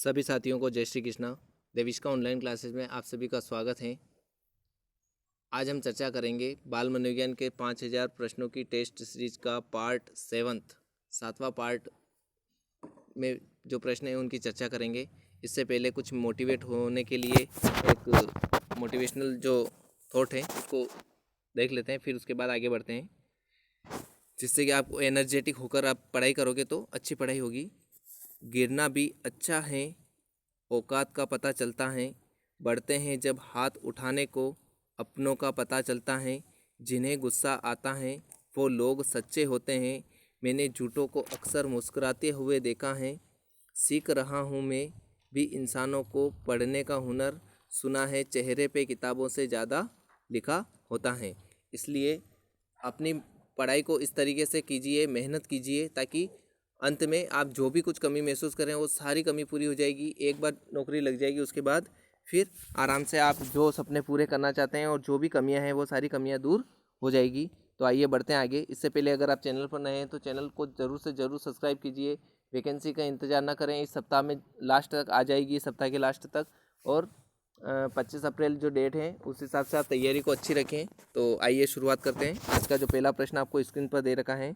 सभी साथियों को जय श्री कृष्णा। देविष्का ऑनलाइन क्लासेस में आप सभी का स्वागत है। आज हम चर्चा करेंगे बाल मनोविज्ञान के 5000 प्रश्नों की टेस्ट सीरीज का पार्ट 7वां पार्ट में जो प्रश्न हैं उनकी चर्चा करेंगे। इससे पहले कुछ मोटिवेट होने के लिए एक मोटिवेशनल जो थॉट है उसको देख लेते हैं, फिर उसके बाद आगे बढ़ते हैं, जिससे कि आप एनर्जेटिक होकर आप पढ़ाई करोगे तो अच्छी पढ़ाई होगी। गिरना भी अच्छा है, औकात का पता चलता है, बढ़ते हैं जब हाथ उठाने को, अपनों का पता चलता है, जिन्हें गुस्सा आता है वो लोग सच्चे होते हैं, मैंने झूठों को अक्सर मुस्कुराते हुए देखा है, सीख रहा हूँ मैं भी इंसानों को पढ़ने का हुनर, सुना है चेहरे पे किताबों से ज़्यादा लिखा होता है। इसलिए अपनी पढ़ाई को इस तरीके से कीजिए, मेहनत कीजिए, ताकि अंत में आप जो भी कुछ कमी महसूस करें वो सारी कमी पूरी हो जाएगी। एक बार नौकरी लग जाएगी, उसके बाद फिर आराम से आप जो सपने पूरे करना चाहते हैं और जो भी कमियां हैं वो सारी कमियां दूर हो जाएगी। तो आइए बढ़ते हैं आगे। इससे पहले अगर आप चैनल पर नए हैं तो चैनल को ज़रूर से ज़रूर सब्सक्राइब कीजिए। वैकेंसी का इंतज़ार ना करें, इस सप्ताह में लास्ट तक आ जाएगी, सप्ताह के लास्ट तक। और 25 अप्रैल जो डेट है उस हिसाब से आप तैयारी को अच्छी रखें। तो आइए शुरुआत करते हैं। आज का जो पहला प्रश्न आपको स्क्रीन पर दे रखा है,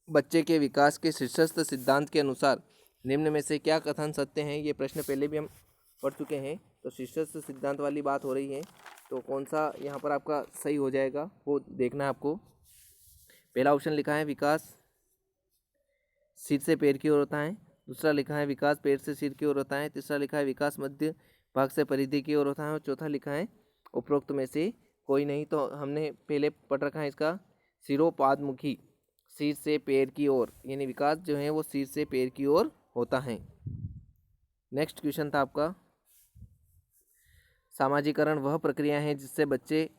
बच्चे के विकास के शीर्षस्थ सिद्धांत के अनुसार निम्न में से क्या कथन सत्य हैं। ये प्रश्न पहले भी हम पढ़ चुके हैं, तो शीर्षस्थ सिद्धांत वाली बात हो रही है, तो कौन सा यहाँ पर आपका सही हो जाएगा वो देखना है आपको। पहला ऑप्शन लिखा है विकास सिर से पैर की ओर होता है, दूसरा लिखा है विकास पैर से सिर की ओर होता है, तीसरा लिखा है विकास मध्य भाग से परिधि की ओर होता है, और चौथा लिखा है उपरोक्त में से कोई नहीं। तो हमने पहले पढ़ रखा है इसका सिरोपादमुखी, सिर से पैर की ओर, यानी विकास जो है वो सिर से पैर की ओर होता है। नेक्स्ट क्वेश्चन था आपका, सामाजिकरण वह प्रक्रिया है जिससे बच्चे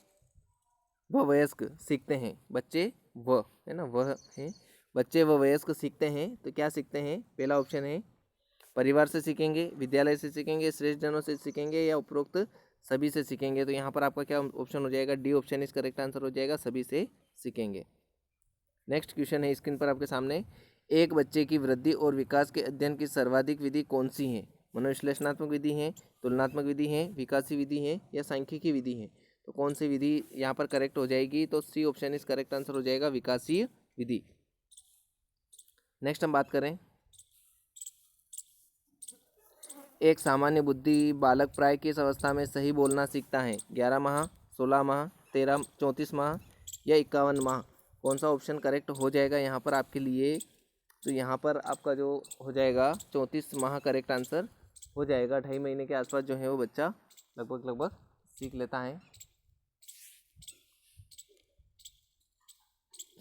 व वयस्क सीखते हैं। बच्चे व है ना, वह है, बच्चे व वयस्क सीखते हैं। तो क्या सीखते हैं? पहला ऑप्शन है परिवार से सीखेंगे, विद्यालय से सीखेंगे, श्रेष्ठ जनों से सीखेंगे, या उपरोक्त सभी से सीखेंगे। तो यहाँ पर आपका क्या ऑप्शन हो जाएगा? डी ऑप्शन इस करेक्ट आंसर हो जाएगा, सभी से सीखेंगे। नेक्स्ट क्वेश्चन है स्क्रीन पर आपके सामने, एक बच्चे की वृद्धि और विकास के अध्ययन की सर्वाधिक विधि कौन सी है? मनोविश्लेषणात्मक विधि है, तुलनात्मक विधि है, विकासी विधि है, या सांख्यिकी विधि है? तो कौन सी विधि यहाँ पर करेक्ट हो जाएगी? तो सी ऑप्शन इस करेक्ट आंसर हो जाएगा, विकासीय विधि। नेक्स्ट हम बात करें, एक सामान्य बुद्धि बालक प्राय किस अवस्था में सही बोलना सीखता है? 11 माह, 16 माह, 34 माह, या 51 माह? कौन सा ऑप्शन करेक्ट हो जाएगा यहाँ पर आपके लिए? तो यहाँ पर आपका जो हो जाएगा 34 माह करेक्ट आंसर हो जाएगा। 2.5 महीने के आसपास जो है वो बच्चा लगभग सीख लेता है।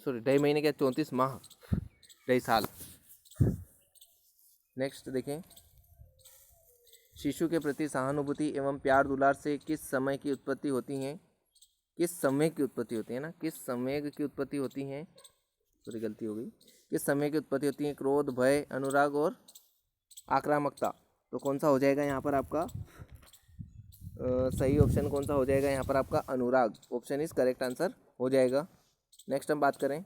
सॉरी, 2.5 महीने के 34 माह, 2.5 साल। नेक्स्ट देखें, शिशु के प्रति सहानुभूति एवं प्यार दुलार से किस समय की उत्पत्ति होती है? किस समय की उत्पत्ति होती है ना, किस समय की उत्पत्ति होती है, थोड़ी गलती हो गई, किस समय की उत्पत्ति होती है? क्रोध, भय, अनुराग और आक्रामकता। तो कौन सा हो जाएगा यहाँ पर आपका सही ऑप्शन? कौन सा हो जाएगा यहाँ पर आपका? अनुराग ऑप्शन इज करेक्ट आंसर हो जाएगा। नेक्स्ट हम बात करें,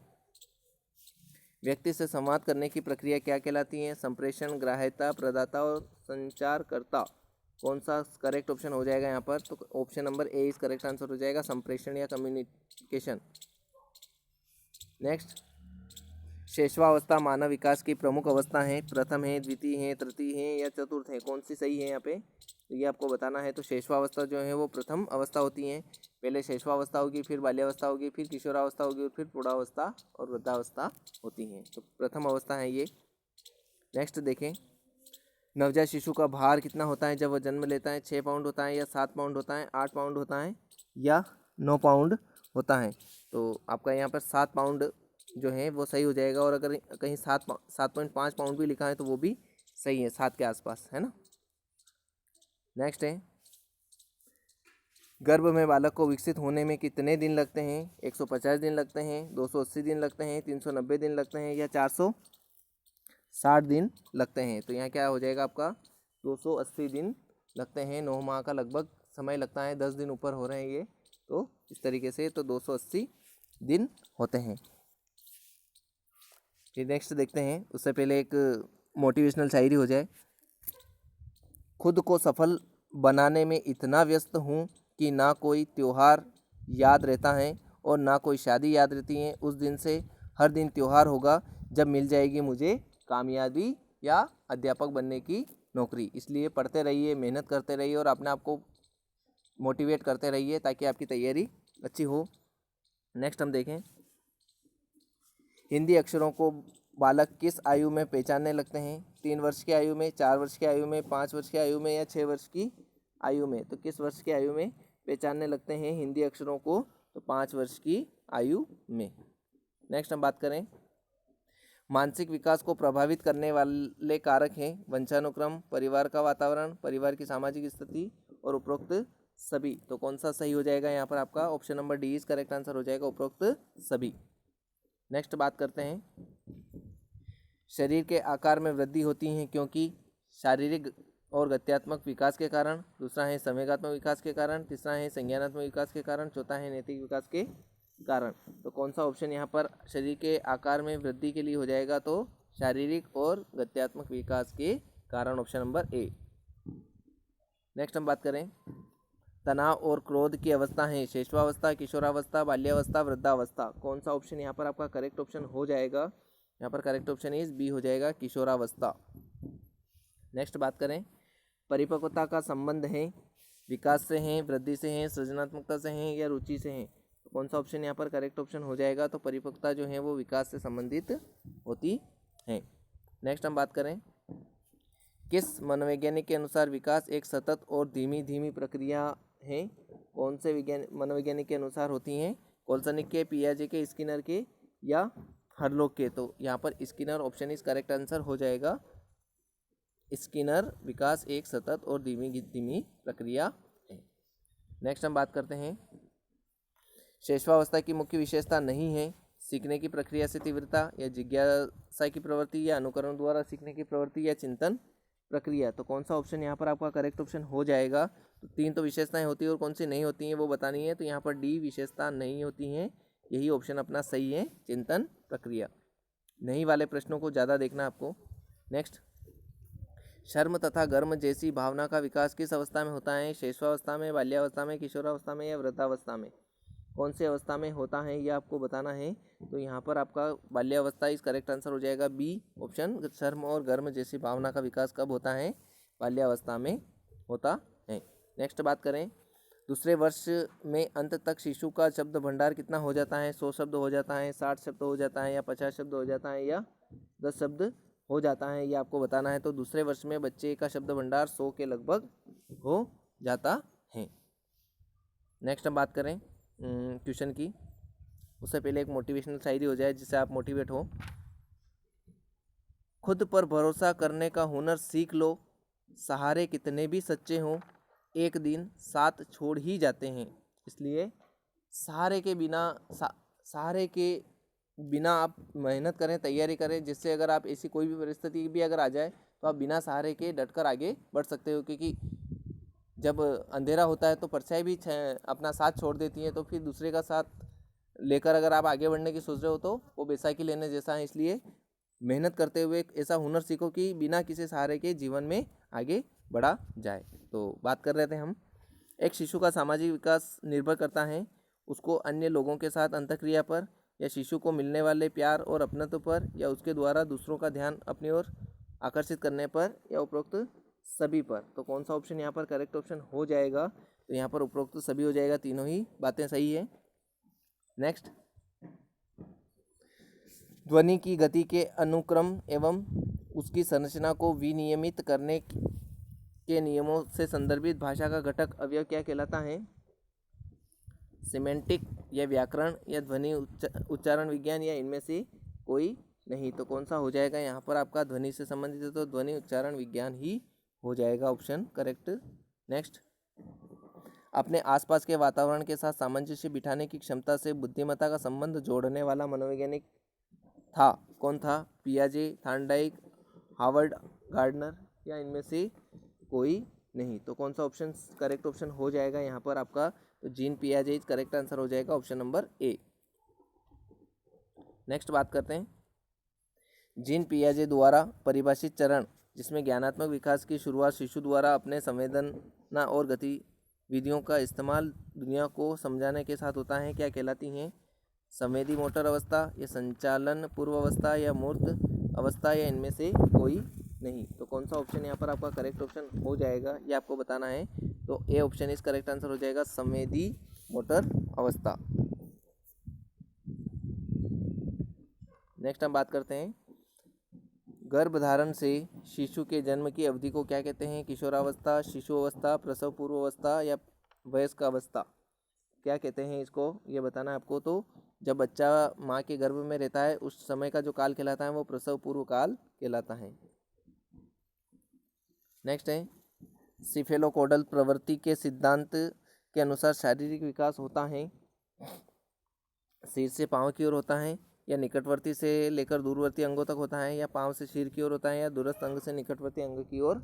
व्यक्ति से संवाद करने की प्रक्रिया क्या कहलाती है? संप्रेषण, ग्राह्यता, प्रदाता और संचारकर्ता। कौन सा करेक्ट ऑप्शन हो जाएगा यहाँ पर? तो ऑप्शन नंबर ए इस करेक्ट आंसर हो जाएगा, संप्रेषण या कम्युनिकेशन। नेक्स्ट, शेषवावस्था मानव विकास की प्रमुख अवस्था है, प्रथम है, द्वितीय है, तृतीय है, या चतुर्थ है? कौन सी सही है यहाँ पे? तो ये आपको बताना है। तो शेषवावस्था जो है वो प्रथम अवस्था होती है। पहले शेषवावस्था होगी, फिर बाल्यावस्था होगी, फिर किशोरावस्था होगी, और फिर प्रौढ़ावस्था और वृद्धावस्था होती है। तो प्रथम अवस्था है ये। नेक्स्ट देखें, नवजात शिशु का भार कितना होता है जब वह जन्म लेता है? 6 पाउंड होता है, या 7 पाउंड होता है, 8 पाउंड होता है, या 9 पाउंड होता है? तो आपका यहाँ पर 7 पाउंड जो है वो सही हो जाएगा, और अगर कहीं 7.5 पाउंड भी लिखा है तो वो भी सही है, 7 के आसपास, है ना। नेक्स्ट है, गर्भ में बालक को विकसित होने में कितने दिन लगते हैं? 150 दिन लगते हैं, 280 दिन लगते हैं, 390 दिन लगते हैं, या 460 दिन लगते हैं? तो यहाँ क्या हो जाएगा आपका? 280 दिन लगते हैं। 9 माह का लगभग समय लगता है, 10 दिन ऊपर हो रहे हैं ये, तो इस तरीके से तो 280 दिन होते हैं। फिर नेक्स्ट देखते हैं, उससे पहले एक मोटिवेशनल शायरी हो जाए। खुद को सफल बनाने में इतना व्यस्त हूँ कि ना कोई त्योहार याद रहता है और ना कोई शादी याद रहती है। उस दिन से हर दिन त्योहार होगा जब मिल जाएगी मुझे कामयाबी या अध्यापक बनने की नौकरी। इसलिए पढ़ते रहिए, मेहनत करते रहिए और अपने आप को मोटिवेट करते रहिए ताकि आपकी तैयारी अच्छी हो। नेक्स्ट हम देखें, हिंदी अक्षरों को बालक किस आयु में पहचानने लगते हैं? 3 वर्ष की आयु में, 4 वर्ष की आयु में, 5 वर्ष की आयु में या 6 वर्ष की आयु में? तो किस वर्ष की आयु में पहचानने लगते हैं हिंदी अक्षरों को? तो 5 वर्ष की आयु में। नेक्स्ट हम बात करें, मानसिक विकास को प्रभावित करने वाले कारक हैं वंशानुक्रम, परिवार का वातावरण, परिवार की सामाजिक स्थिति और उपरोक्त सभी। तो कौन सा सही हो जाएगा यहाँ पर? आपका option number D is correct answer हो जाएगा, उपरोक्त सभी। नेक्स्ट बात करते हैं, शरीर के आकार में वृद्धि होती है क्योंकि शारीरिक और गत्यात्मक विकास के कारण, दूसरा है संवेगात्मक विकास के कारण, तीसरा है संज्ञानात्मक विकास के कारण, चौथा है नैतिक विकास के कारण। तो कौन सा ऑप्शन यहाँ पर शरीर के आकार में वृद्धि के लिए हो जाएगा? तो शारीरिक और गत्यात्मक विकास के कारण, ऑप्शन नंबर ए। नेक्स्ट हम बात करें, तनाव और क्रोध की अवस्था है शैशवावस्था, किशोरावस्था, बाल्यावस्था, वृद्धावस्था। कौन सा ऑप्शन यहाँ पर आपका करेक्ट ऑप्शन हो जाएगा? यहाँ पर करेक्ट ऑप्शन इज बी हो जाएगा, किशोरावस्था। नेक्स्ट बात करें, परिपक्वता का संबंध है विकास से है, वृद्धि से है, सृजनात्मकता से है या रुचि से है? तो कौन सा ऑप्शन यहाँ पर करेक्ट ऑप्शन हो जाएगा? तो परिपक्वता जो है वो विकास से संबंधित होती है। नेक्स्ट हम बात करें, किस मनोवैज्ञानिक के अनुसार विकास एक सतत और धीमी धीमी प्रक्रिया है? कौन से मनोवैज्ञानिक के अनुसार होती हैं? कोल्सनिक के, पियाजे के, स्किनर के या हरलोक के? तो यहाँ पर Skinner option is correct answer हो जाएगा, स्किनर। विकास एक सतत और धीमी धीमी प्रक्रिया है। नेक्स्ट हम बात करते हैं, शैशवावस्था की मुख्य विशेषता नहीं है सीखने की प्रक्रिया से तीव्रता या जिज्ञासा की प्रवृत्ति या अनुकरण द्वारा सीखने की प्रवृत्ति या चिंतन प्रक्रिया। तो कौन सा ऑप्शन यहाँ पर आपका करेक्ट ऑप्शन हो जाएगा? तो 3 तो विशेषताएं होती है और कौन सी नहीं होती हैं वो बतानी है। तो यहाँ पर डी विशेषता नहीं होती हैं, यही ऑप्शन अपना सही है, चिंतन प्रक्रिया। नहीं वाले प्रश्नों को ज़्यादा देखना आपको। नेक्स्ट, शर्म तथा गर्म जैसी भावना का विकास किस अवस्था में होता है? शैशवावस्था में, बाल्यावस्था में, किशोरावस्था में या वृद्धावस्था में? कौन सी अवस्था में होता है ये आपको बताना है। तो यहाँ पर आपका बाल्यावस्था इस करेक्ट आंसर हो जाएगा, बी ऑप्शन। शर्म और गर्म जैसी भावना का विकास कब होता है? बाल्यावस्था में होता है। नेक्स्ट बात करें, दूसरे वर्ष में अंत तक शिशु का शब्द भंडार कितना हो जाता है? 100 शब्द हो जाता है, 60 शब्द हो जाता है या 50 शब्द हो जाता है या 10 शब्द हो जाता है, ये आपको बताना है। तो दूसरे वर्ष में बच्चे का शब्द भंडार 100 के लगभग हो जाता है। नेक्स्ट हम बात करें ट्यूशन की, उससे पहले एक मोटिवेशनल शायरी हो जाए जिससे आप मोटिवेट हो। खुद पर भरोसा करने का हुनर सीख लो, सहारे कितने भी सच्चे हों एक दिन साथ छोड़ ही जाते हैं। इसलिए सहारे के बिना आप मेहनत करें, तैयारी करें, जिससे अगर आप ऐसी कोई भी परिस्थिति भी अगर आ जाए तो आप बिना सहारे के डटकर आगे बढ़ सकते हो। क्योंकि जब अंधेरा होता है तो परछाई भी अपना साथ छोड़ देती है, तो फिर दूसरे का साथ लेकर अगर आप आगे बढ़ने की सोच रहे हो तो वो बैसाखी लेने जैसा है। इसलिए मेहनत करते हुए एक ऐसा हुनर सीखो कि बिना किसी सहारे के जीवन में आगे बढ़ा जाए। तो बात कर रहे थे हम, एक शिशु का सामाजिक विकास निर्भर करता है उसको अन्य लोगों के साथ अंतःक्रिया पर, या शिशु को मिलने वाले प्यार और अपनत्व पर, या उसके द्वारा दूसरों का ध्यान अपनी ओर आकर्षित करने पर, या उपरोक्त सभी पर। तो कौन सा ऑप्शन यहाँ पर करेक्ट ऑप्शन हो जाएगा? तो यहाँ पर उपरोक्त सभी हो जाएगा, तीनों ही बातें सही है। नेक्स्ट, ध्वनि की गति के अनुक्रम एवं उसकी संरचना को विनियमित करने के नियमों से संदर्भित भाषा का घटक अवयव क्या कहलाता है? सिमेंटिक या व्याकरण या ध्वनि उच्चारण विज्ञान या इनमें से कोई नहीं। तो कौन सा हो जाएगा यहाँ पर आपका? ध्वनि से संबंधित है तो ध्वनि उच्चारण विज्ञान ही हो जाएगा, ऑप्शन करेक्ट। नेक्स्ट, अपने आसपास के वातावरण के साथ सामंजस्य बिठाने की क्षमता से बुद्धिमत्ता का संबंध जोड़ने वाला मनोवैज्ञानिक था, कौन था? पियाजे, थॉर्नडाइक, हार्वर्ड गार्डनर या इनमें से कोई नहीं। तो कौन सा ऑप्शन करेक्ट ऑप्शन हो जाएगा यहाँ पर आपका? तो जीन पियाजे करेक्ट आंसर हो जाएगा, ऑप्शन नंबर ए। नेक्स्ट बात करते हैं, जीन पियाजे द्वारा परिभाषित चरण जिसमें ज्ञानात्मक विकास की शुरुआत शिशु द्वारा अपने संवेदना और गतिविधियों का इस्तेमाल दुनिया को समझाने के साथ होता है, क्या कहलाती हैं? संवेदी मोटर अवस्था, या संचालन पूर्व अवस्था, या मूर्त अवस्था, या इनमें से कोई नहीं। तो कौन सा ऑप्शन यहाँ पर आपका करेक्ट ऑप्शन हो जाएगा, ये आपको बताना है। तो ए ऑप्शन इस करेक्ट आंसर हो जाएगा, संवेदी मोटर अवस्था। नेक्स्ट हम बात करते हैं, गर्भधारण से शिशु के जन्म की अवधि को क्या कहते हैं? किशोरावस्था, शिशु अवस्था, प्रसव पूर्व अवस्था, या वयस्क अवस्था, क्या कहते हैं इसको, ये बताना है आपको। तो जब बच्चा माँ के गर्भ में रहता है उस समय का जो काल कहलाता है वो प्रसव पूर्व काल कहलाता है। नेक्स्ट है, सिफेलोकोडल प्रवृत्ति के सिद्धांत के अनुसार शारीरिक विकास होता है सिर से पाँव की ओर होता है, या निकटवर्ती से लेकर दूरवर्ती अंगों तक होता है, या पाँव से सिर की ओर होता है, या दूरस्थ अंग से निकटवर्ती अंग की ओर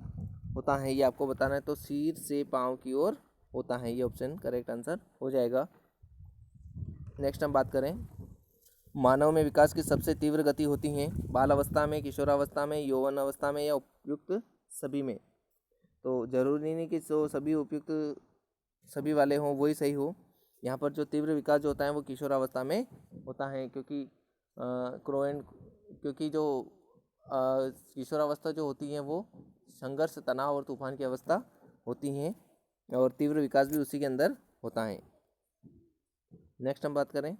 होता है, ये आपको बताना है। तो सिर से पाँव की ओर होता है, ये ऑप्शन करेक्ट आंसर हो जाएगा। नेक्स्ट हम बात करें, मानव में विकास की सबसे तीव्र गति होती है बाल अवस्था में, किशोरावस्था में, यौवन अवस्था में, या उपयुक्त सभी में। तो जरूरी नहीं कि जो सभी उपयुक्त सभी वाले हों वही सही हो। यहाँ पर जो तीव्र विकास जो होता है वो किशोरावस्था में होता है, क्योंकि क्योंकि जो किशोरावस्था जो होती है वो संघर्ष, तनाव और तूफान की अवस्था होती हैं, और तीव्र विकास भी उसी के अंदर होता है। नेक्स्ट हम बात करें,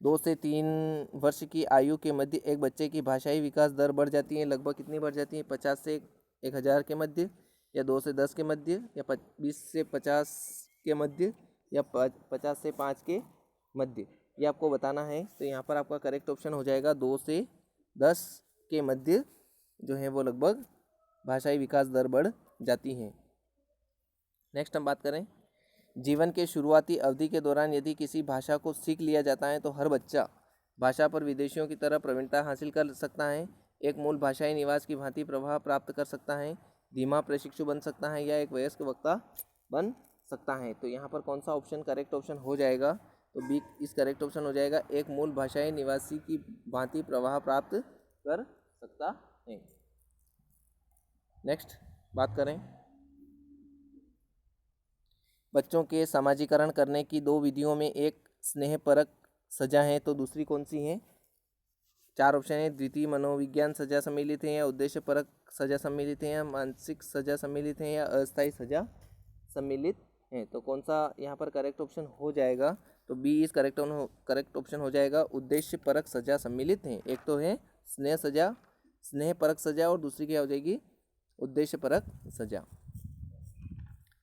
2 से 3 वर्ष की आयु के मध्य एक बच्चे की भाषाई विकास दर बढ़ जाती है, लगभग कितनी बढ़ जाती है? 50 से 1000 के मध्य, या 2 से 10 के मध्य, या 20 से 50 के मध्य, या 50 से 5 के मध्य, ये आपको बताना है। तो यहाँ पर आपका करेक्ट ऑप्शन हो जाएगा 2 से 10 के मध्य जो है वो लगभग भाषाई विकास दर बढ़ जाती है। नेक्स्ट हम बात करें, जीवन के शुरुआती अवधि के दौरान यदि किसी भाषा को सीख लिया जाता है तो हर बच्चा भाषा पर विदेशियों की तरह प्रवीणता हासिल कर सकता है, एक मूल भाषाई निवास की भांति प्रभाव प्राप्त कर सकता है, धीमा प्रशिक्षु बन सकता है, या एक वयस्क वक्ता बन सकता है। तो यहाँ पर कौन सा ऑप्शन करेक्ट ऑप्शन हो जाएगा? तो बी इस करेक्ट ऑप्शन हो जाएगा, एक मूल भाषाई निवासी की भांति प्रवाह प्राप्त कर सकता है। नेक्स्ट बात करें, बच्चों के सामाजिकरण करने की 2 विधियों में एक स्नेहपरक सजा है, तो दूसरी कौन सी है? 4 ऑप्शन है, द्वितीय मनोविज्ञान सजा सम्मिलित है, या उद्देश्यपरक सजा सम्मिलित है, या मानसिक सजा सम्मिलित है, या अस्थायी सजा सम्मिलित है। तो कौन सा यहाँ पर करेक्ट ऑप्शन हो जाएगा? तो बी इस करेक्ट ऑप्शन हो जाएगा, उद्देश्यपरक सजा सम्मिलित है। एक तो है स्नेह सजा, स्नेहपरक सजा, और दूसरी क्या हो जाएगी? उद्देश्यपरक सजा।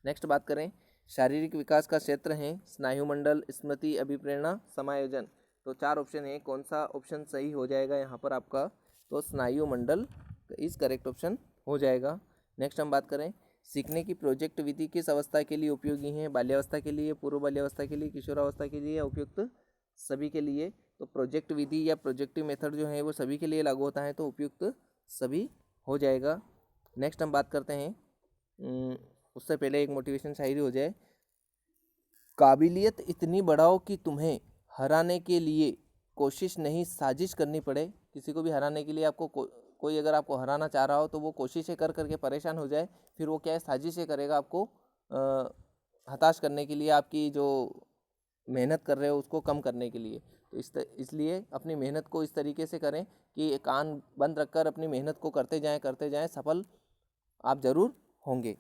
नेक्स्ट बात करें, शारीरिक विकास का क्षेत्र है स्नायुमंडल, स्मृति, अभिप्रेरणा, समायोजन। तो 4 ऑप्शन है, कौन सा ऑप्शन सही हो जाएगा यहाँ पर आपका? तो स्नायुमंडल इस करेक्ट ऑप्शन हो जाएगा। नेक्स्ट हम बात करें, सीखने की प्रोजेक्ट विधि किस अवस्था के लिए उपयोगी है? बाल्यावस्था के लिए, पूर्व बाल्यावस्था के लिए, किशोरावस्था के लिए, या उपयुक्त सभी के लिए? तो प्रोजेक्ट विधि या प्रोजेक्टिव मेथड जो है वो सभी के लिए लागू होता है, तो उपयुक्त सभी हो जाएगा। नेक्स्ट हम बात करते हैं, उससे पहले एक मोटिवेशन शायरी हो जाए। काबिलियत इतनी बढ़ाओ कि तुम्हें हराने के लिए कोशिश नहीं साजिश करनी पड़े। किसी को भी हराने के लिए आपको कोई अगर आपको हराना चाह रहा हो तो वो कोशिशें कर करके परेशान हो जाए, फिर वो क्या है, साजिशें करेगा आपको हताश करने के लिए, आपकी जो मेहनत कर रहे हो उसको कम करने के लिए। तो इसलिए अपनी मेहनत को इस तरीके से करें कि कान बंद रखकर अपनी मेहनत को करते जाएं, सफल आप ज़रूर होंगे।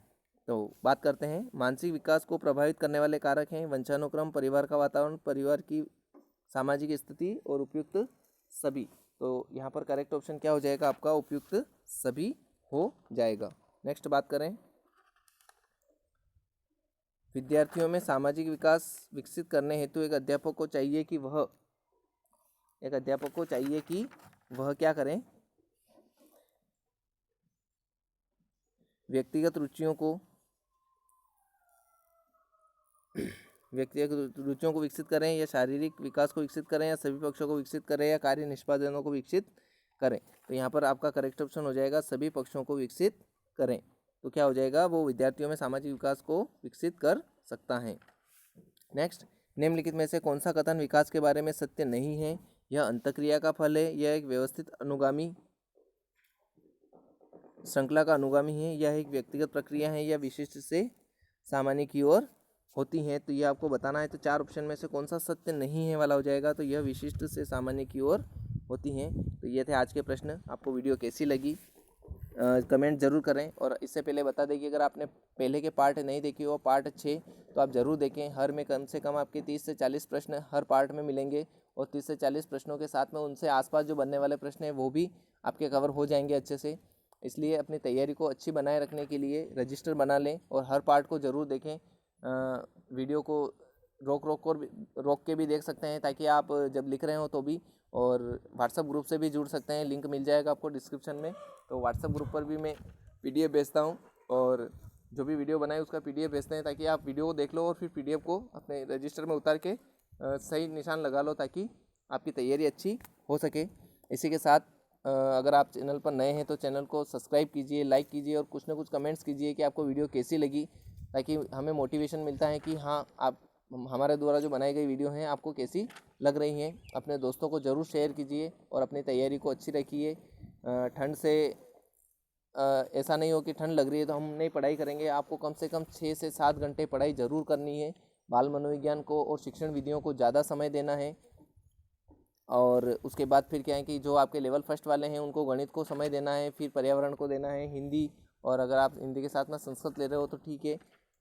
तो बात करते हैं, मानसिक विकास को प्रभावित करने वाले कारक हैं वंशानुक्रम, परिवार का वातावरण, परिवार की सामाजिक स्थिति, और उपयुक्त सभी। तो यहाँ पर करेक्ट ऑप्शन क्या हो जाएगा आपका? उपयुक्त सभी हो जाएगा। नेक्स्ट बात करें, विद्यार्थियों में सामाजिक विकास विकसित करने हेतु एक अध्यापक को चाहिए कि वह क्या करें? व्यक्तिगत रुचियों को विकसित करें, या शारीरिक विकास को विकसित करें, या सभी पक्षों को विकसित करें, या कार्य निष्पादनों को विकसित करें। तो यहाँ पर आपका करेक्ट ऑप्शन हो जाएगा, सभी पक्षों को विकसित करें। तो क्या हो जाएगा? वो विद्यार्थियों में सामाजिक विकास को विकसित कर सकता है। नेक्स्ट, निम्नलिखित में से कौन सा कथन विकास के बारे में सत्य नहीं है? यह अंतःक्रिया का फल है, यह एक व्यवस्थित अनुगामी श्रृंखला का अनुगामी है, यह एक व्यक्तिगत प्रक्रिया है या विशिष्ट से सामान्य की ओर होती हैं। तो ये आपको बताना है। तो 4 ऑप्शन में से कौन सा सत्य नहीं है वाला हो जाएगा। तो यह विशिष्ट से सामान्य की ओर होती हैं। तो ये थे आज के प्रश्न। आपको वीडियो कैसी लगी कमेंट ज़रूर करें। और इससे पहले बता दें कि अगर आपने पहले के पार्ट नहीं देखे हो, पार्ट 6, तो आप ज़रूर देखें। हर में कम से कम आपके 30 से 40 प्रश्न हर पार्ट में मिलेंगे और 30 से 40 प्रश्नों के साथ में उनसे आसपास जो बनने वाले प्रश्न हैं वो भी आपके कवर हो जाएंगे अच्छे से। इसलिए अपनी तैयारी को अच्छी बनाए रखने के लिए रजिस्टर बना लें और हर पार्ट को ज़रूर देखें। वीडियो को रोक के भी देख सकते हैं ताकि आप जब लिख रहे हो तो भी। और व्हाट्सएप ग्रुप से भी जुड़ सकते हैं, लिंक मिल जाएगा आपको डिस्क्रिप्शन में। तो व्हाट्सएप ग्रुप पर भी मैं PDF भेजता हूँ और जो भी वीडियो बनाए उसका PDF भेजते हैं ताकि आप वीडियो को देख लो और फिर PDF को अपने रजिस्टर में उतार के सही निशान लगा लो ताकि आपकी तैयारी अच्छी हो सके। इसी के साथ अगर आप चैनल पर नए हैं तो चैनल को सब्सक्राइब कीजिए, लाइक कीजिए और कुछ ना कुछ कमेंट्स कीजिए कि आपको वीडियो कैसी लगी, ताकि हमें मोटिवेशन मिलता है कि हाँ आप हमारे द्वारा जो बनाई गई वीडियो हैं आपको कैसी लग रही हैं। अपने दोस्तों को ज़रूर शेयर कीजिए और अपनी तैयारी को अच्छी रखिए। ठंड से ऐसा नहीं हो कि ठंड लग रही है तो हम नहीं पढ़ाई करेंगे। आपको कम से कम 6 से 7 घंटे पढ़ाई ज़रूर करनी है। बाल मनोविज्ञान को और शिक्षण विधियों को ज़्यादा समय देना है। और उसके बाद फिर क्या है कि जो आपके लेवल फर्स्ट वाले हैं उनको गणित को समय देना है, फिर पर्यावरण को देना है, हिंदी, और अगर आप हिंदी के साथ में संस्कृत ले रहे हो तो ठीक है,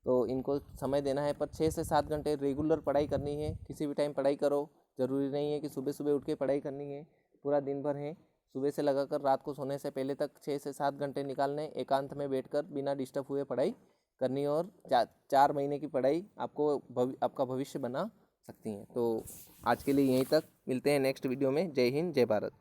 तो इनको समय देना है। पर 6 से 7 घंटे रेगुलर पढ़ाई करनी है। किसी भी टाइम पढ़ाई करो, ज़रूरी नहीं है कि सुबह सुबह उठ के पढ़ाई करनी है। पूरा दिन भर है, सुबह से लगाकर रात को सोने से पहले तक 6 से 7 घंटे निकालने, एकांत में बैठकर बिना डिस्टर्ब हुए पढ़ाई करनी। और 4 महीने की पढ़ाई आपका भविष्य बना सकती हैं। तो आज के लिए यहीं तक, मिलते हैं नेक्स्ट वीडियो में। जय हिंद, जय भारत।